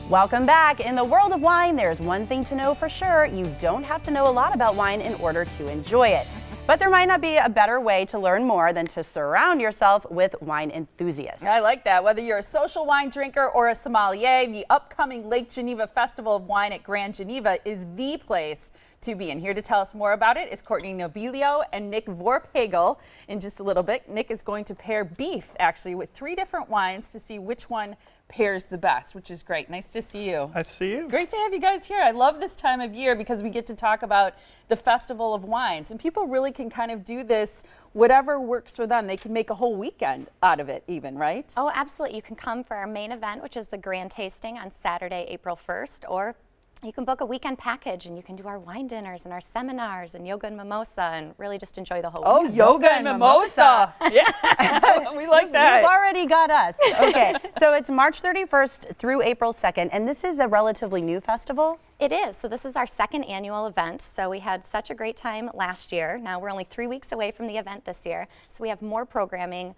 Welcome back. In the world of wine, there's one thing to know for sure. You don't have to know a lot about wine in order to enjoy it. But there might not be a better way to learn more than to surround yourself with wine enthusiasts. I like that. Whether you're a social wine drinker or a sommelier, the upcoming Lake Geneva Festival of Wine at Grand Geneva is the place to be. And here to tell us more about it is Courtney Nobilio and Nick Vorpagel. In just a little bit, Nick is going to pair beef, actually, with 3 different wines to see which one pairs the best, which is great. Nice to see you. Nice to see you. Great to have you guys here. I love this time of year because we get to talk about the Festival of Wines, and people really can kind of do this whatever works for them. They can make a whole weekend out of it even, right? Oh, absolutely. You can come for our main event, which is the grand tasting on Saturday, April 1st, or you can book a weekend package and you can do our wine dinners and our seminars and yoga and mimosa and really just enjoy the whole weekend. Yoga and mimosa. Yeah, we like that. You've already got us. Okay, so it's March 31st through April 2nd, and this is a relatively new festival. It is. So this is our 2nd annual event. So we had such a great time last year. Now we're only 3 weeks away from the event this year. So we have more programming,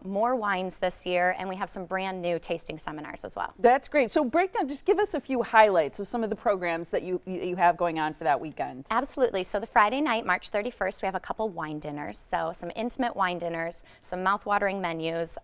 more wines this year, and we have some brand new tasting seminars as well. That's great. So break down, just give us a few highlights of some of the programs that you have going on for that weekend. Absolutely. So the Friday night, March 31st, we have a couple wine dinners. So some intimate wine dinners, some mouth-watering menus,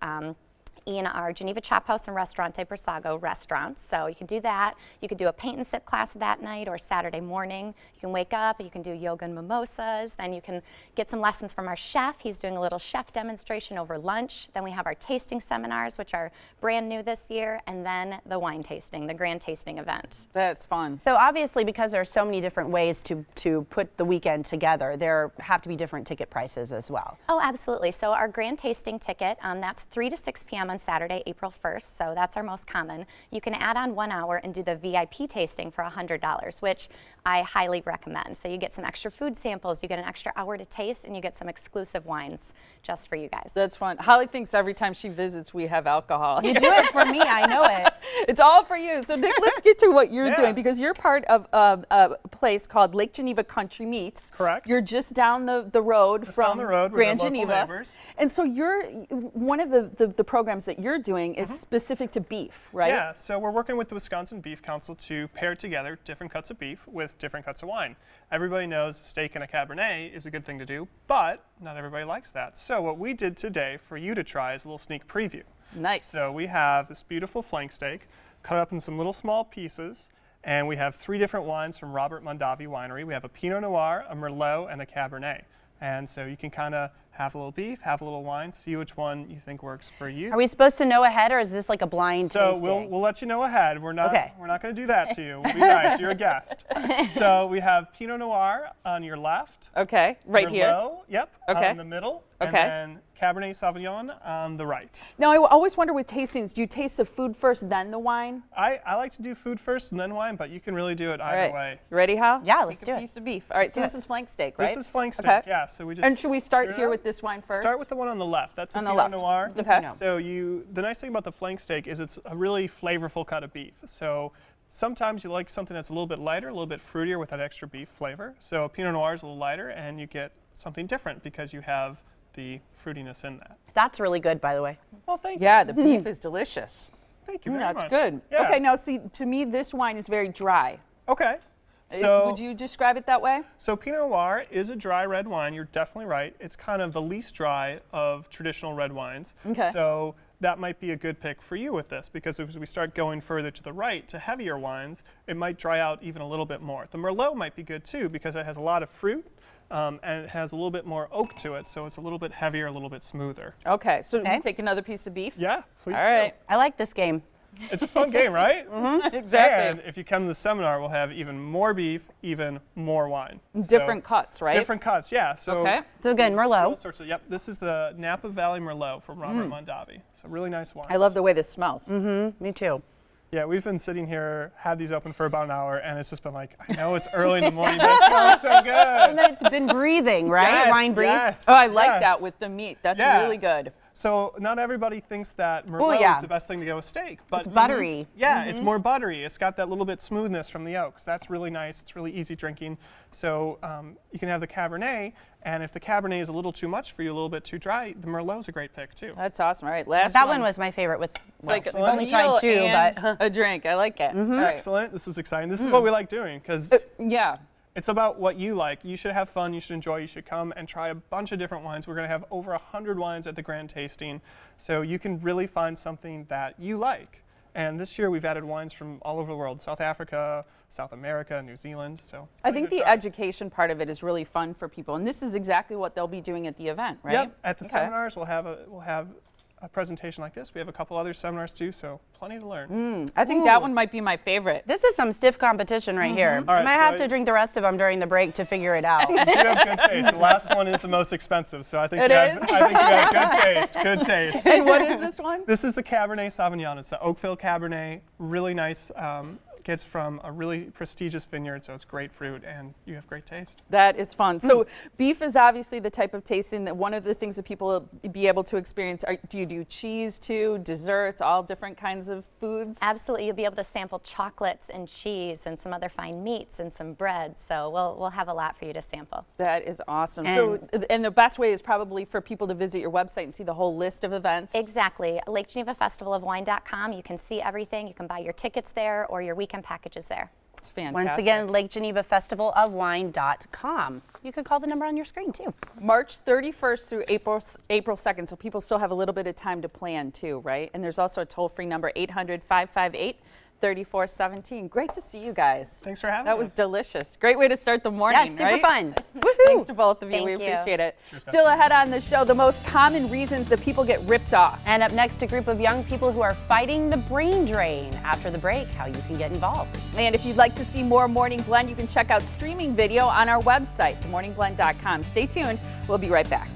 in our Geneva Chop House and Restaurante Bersago restaurants. So you can do that. You could do a paint and sip class that night or Saturday morning. You can wake up, you can do yoga and mimosas. Then you can get some lessons from our chef. He's doing a little chef demonstration over lunch. Then we have our tasting seminars, which are brand new this year. And then the wine tasting, the grand tasting event. That's fun. So obviously, because there are so many different ways to put the weekend together, there have to be different ticket prices as well. Oh, absolutely. So our grand tasting ticket, that's 3 to 6 p.m. on Saturday, April 1st, so that's our most common. You can add on 1 hour and do the VIP tasting for $100, which I highly recommend. So you get some extra food samples, you get an extra hour to taste, and you get some exclusive wines just for you guys. That's fun. Holly thinks every time she visits we have alcohol. You do it for me, I know it. It's all for you. So Nick, let's get to what you're doing, because you're part of a place called Lake Geneva Country Meats. Correct. You're just down the road Just from down the road with Grand our local Geneva. neighbors. And so you're one of the programs that you're doing is specific to beef, right? Yeah, so we're working with the Wisconsin Beef Council to pair together different cuts of beef with different cuts of wine. Everybody knows a steak and a Cabernet is a good thing to do, but not everybody likes that. So what we did today for you to try is a little sneak preview. Nice. So we have this beautiful flank steak cut up in some little small pieces, and we have 3 different wines from Robert Mondavi Winery. We have a Pinot Noir, a Merlot, and a Cabernet. And so you can kind of have a little beef, have a little wine, see which one you think works for you. Are we supposed to know ahead, or is this like a blind So tasting? we'll let you know ahead. We're not Okay. we're not going to do that to you. We'll be nice. You're a guest. So we have Pinot Noir on your left. Okay, right here. Merlot, yep. Okay. In the middle. Okay. And then Cabernet Sauvignon on the right. Now, I always wonder with tastings, do you taste the food first, then the wine? I like to do food first and then wine, but you can really do it either way. You ready, Hal? Yeah, let's Take do a it. piece of beef. All right, so this is flank steak, right? This is flank steak, Okay. yeah. So we just And should we start stir it here up. with this wine first? Start with the one on the left. That's a On the Pinot left. Noir. Okay. So the nice thing about the flank steak is it's a really flavorful cut of beef. So sometimes you like something that's a little bit lighter, a little bit fruitier with that extra beef flavor. So Pinot Noir is a little lighter, and you get something different because you have the fruitiness in that. That's really good, by the way. Well, thank Yeah, you. the beef is delicious. Thank you very much. That's good. Yeah. Okay, now see, to me, this wine is very dry. Okay. So Would you describe it that way? So Pinot Noir is a dry red wine. You're definitely right. It's kind of the least dry of traditional red wines. Okay. So that might be a good pick for you with this, because as we start going further to the right to heavier wines, it might dry out even a little bit more. The Merlot might be good too, because it has a lot of fruit and it has a little bit more oak to it, so it's a little bit heavier, a little bit smoother. Okay, so Okay. we take another piece of beef? Yeah, please All do. right. I like this game. It's a fun game, right? Exactly. And if you come to the seminar, we'll have even more beef, even more wine. Different So, cuts, right? Different cuts, yeah. So Okay. So again, all Merlot. sorts of, yep, this is the Napa Valley Merlot from Robert Mondavi. So really nice wine. I love the way this smells. Me too. Yeah, we've been sitting here, had these open for about an hour, and it's just been like, I know it's early in the morning, but it smells so good. And it's been breathing, right? Yes, Wine breathes. yes, Oh, I like yes. that with the meat. That's Yeah. really good. So not everybody thinks that Merlot yeah. is the best thing to go with steak, but It's buttery. yeah, it's more buttery. It's got that little bit smoothness from the oaks. That's really nice. It's really easy drinking. So you can have the Cabernet, and if the Cabernet is a little too much for you, a little bit too dry, the Merlot's a great pick too. That's awesome. All right, last That one was my favorite with, It's like we've a only tried meal 2, and but a drink. I like it. All right. Excellent. This is exciting. This is what we like doing because Yeah. it's about what you like. You should have fun. You should enjoy. You should come and try a bunch of different wines. We're going to have over 100 wines at the Grand Tasting, so you can really find something that you like. And this year we've added wines from all over the world: South Africa, South America, New Zealand. So I think really the good try. education part of it is really fun for people, and this is exactly what they'll be doing at the event, right? Yep. At the Okay. seminars, we'll have a presentation like this. We have a couple other seminars too, so plenty to learn. I think that one might be my favorite. this is some stiff competition right here. All right, I might so have to drink the rest of them during the break to figure it out. You have good taste. The last one is the most expensive, so I think It you have, is? I think you have good taste. Good taste. And what is this one? This is the Cabernet Sauvignon. It's the Oakville Cabernet. Really nice. Gets from a really prestigious vineyard, so it's great fruit, and you have great taste. That is fun. So beef is obviously the type of tasting that one of the things that people will be able to experience. Do you do cheese too, desserts, all different kinds of foods? Absolutely, you'll be able to sample chocolates and cheese and some other fine meats and some bread. So we'll have a lot for you to sample. That is awesome. And the best way is probably for people to visit your website and see the whole list of events. Exactly. Lake Geneva Festivalofwine.com. You can see everything. You can buy your tickets there or your weekend packages there. It's fantastic. Once again, Lake Geneva Festivalofwine.com. You could call the number on your screen too. March 31st through April 2nd, so people still have a little bit of time to plan too, right? And there's also a toll-free number, 800-558-3417. Great to see you guys. Thanks for having That us. was delicious. Great way to start the morning, Yeah, super right? fun. Thanks to both of you. Thank We you. appreciate it. Still ahead on the show, the most common reasons that people get ripped off. And up next, a group of young people who are fighting the brain drain. After the break, how you can get involved. And if you'd like to see more Morning Blend, you can check out streaming video on our website, themorningblend.com. Stay tuned. We'll be right back.